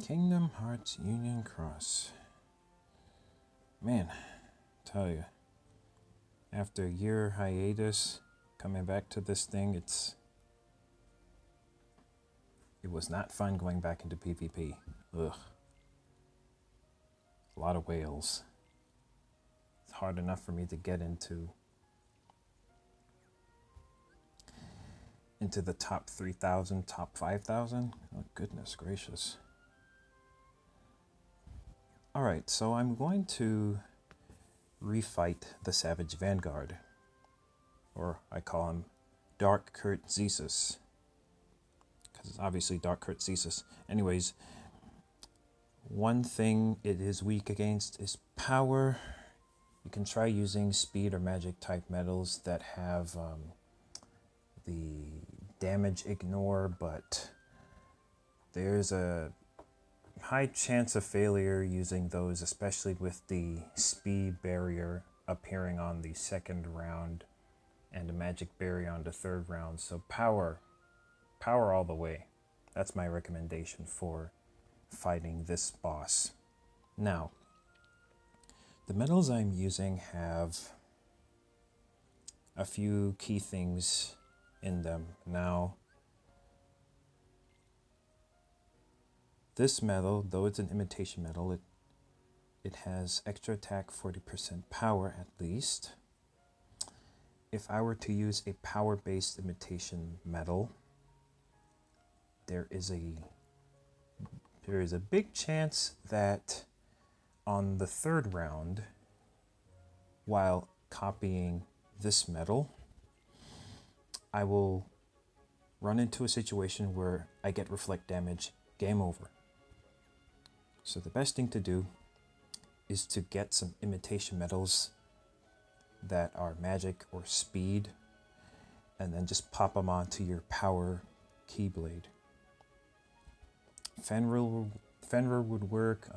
Kingdom Hearts Union Cross. Man, tell you, after a year hiatus, coming back to this thing, it was not fun going back into PvP. Ugh. A lot of whales. It's hard enough for me to get into the top 3,000, top 5,000. Oh, goodness gracious. Alright, so I'm going to refight the Savage Vanguard. Or I call him DarKurt Zesus. Because it's obviously DarKurt Zesus. Anyways, one thing it is weak against is power. You can try using speed or magic type metals that have the damage ignore, but there's a high chance of failure using those, especially with the speed barrier appearing on the second round and a magic barrier on the third round. So power all the way. That's my recommendation for fighting this boss. Now, the metals I'm using have a few key things in them. Now, this metal, though it's an imitation metal, it has extra attack, 40% power at least. If I were to use a power-based imitation metal, there is a big chance that on the third round, while copying this metal, I will run into a situation where I get reflect damage, game over. So the best thing to do is to get some imitation metals that are magic or speed, and then just pop them onto your power keyblade. Fenrir would work.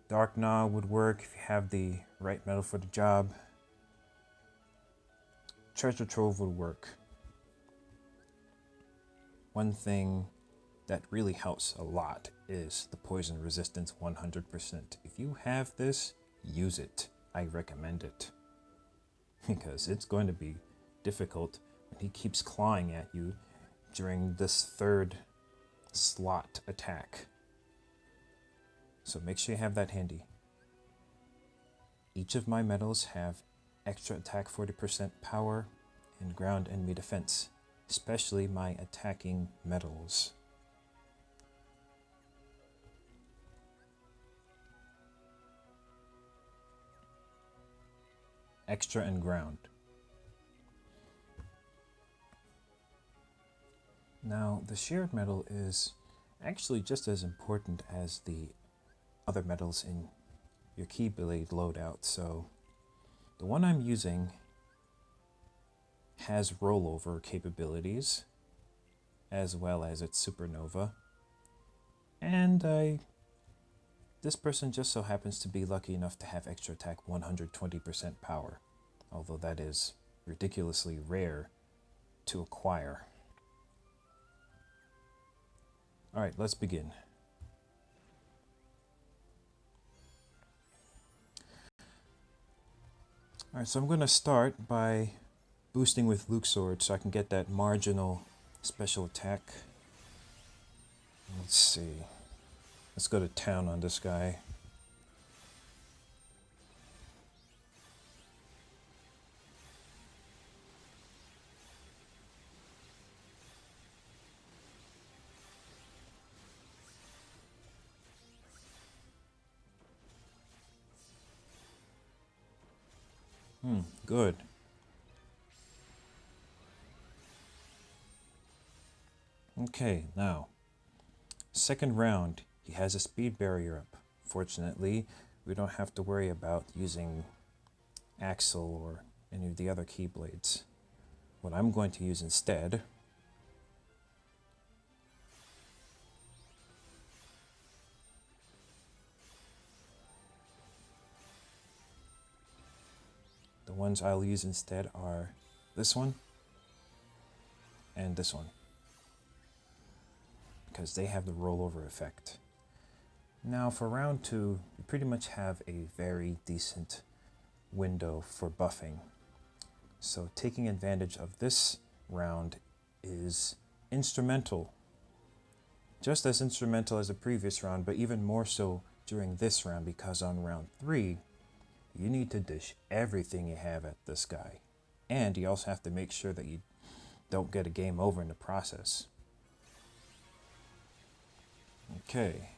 Dorkness would work if you have the right metal for the job. Treasure Trove would work. One thing that really helps a lot is the poison resistance 100%. If you have this, use it. I recommend it. Because it's going to be difficult when he keeps clawing at you during this third slot attack. So make sure you have that handy. Each of my metals have extra attack, 40% power, and ground enemy defense, especially my attacking metals. Extra and ground. Now, the shared metal is actually just as important as the other metals in your Keyblade loadout. So the one I'm using has rollover capabilities as well as its supernova, and this person just so happens to be lucky enough to have extra attack, 120% power, although that is ridiculously rare to acquire. Alright, let's begin. Alright, so I'm going to start by boosting with Luke Sword so I can get that marginal special attack. Let's see. Let's go to town on this guy. Good. Okay, now, second round, he has a speed barrier up. Fortunately, we don't have to worry about using Axle or any of the other Keyblades. What I'm going to use instead ones I'll use instead are this one and this one. because they have the rollover effect. Now for round 2, you pretty much have a very decent window for buffing. So taking advantage of this round is instrumental. Just as instrumental as the previous round, but even more so during this round, because on round 3, you need to dish everything you have at this guy. And you also have to make sure that you don't get a game over in the process. Okay.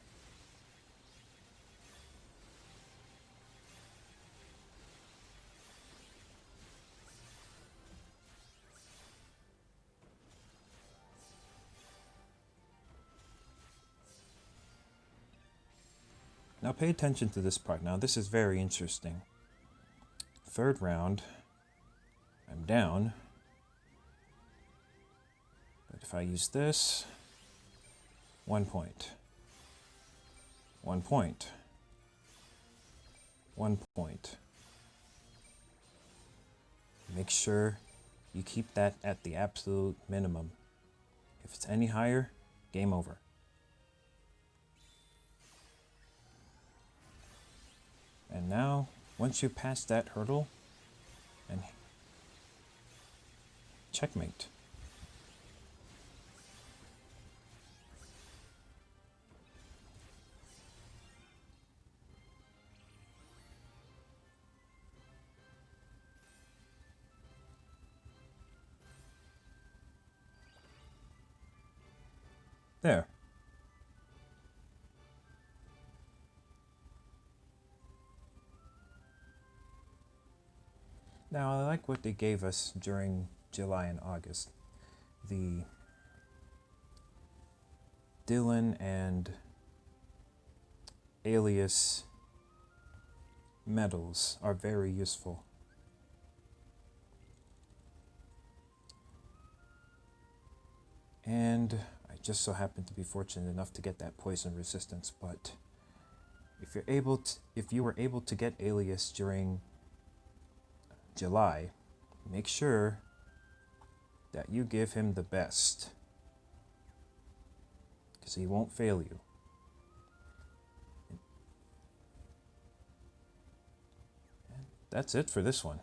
Now pay attention to this part. Now this is very interesting. Third round, I'm down. But if I use this, 1 point. 1 point. 1 point. Make sure you keep that at the absolute minimum. If it's any higher, game over. And now, once you pass that hurdle, and checkmate. There. Now, I like what they gave us during July and August. The Dylan and Alias medals are very useful. And I just so happen to be fortunate enough to get that poison resistance, but if you were able to get Alias during July, make sure that you give him the best, because he won't fail you. And that's it for this one.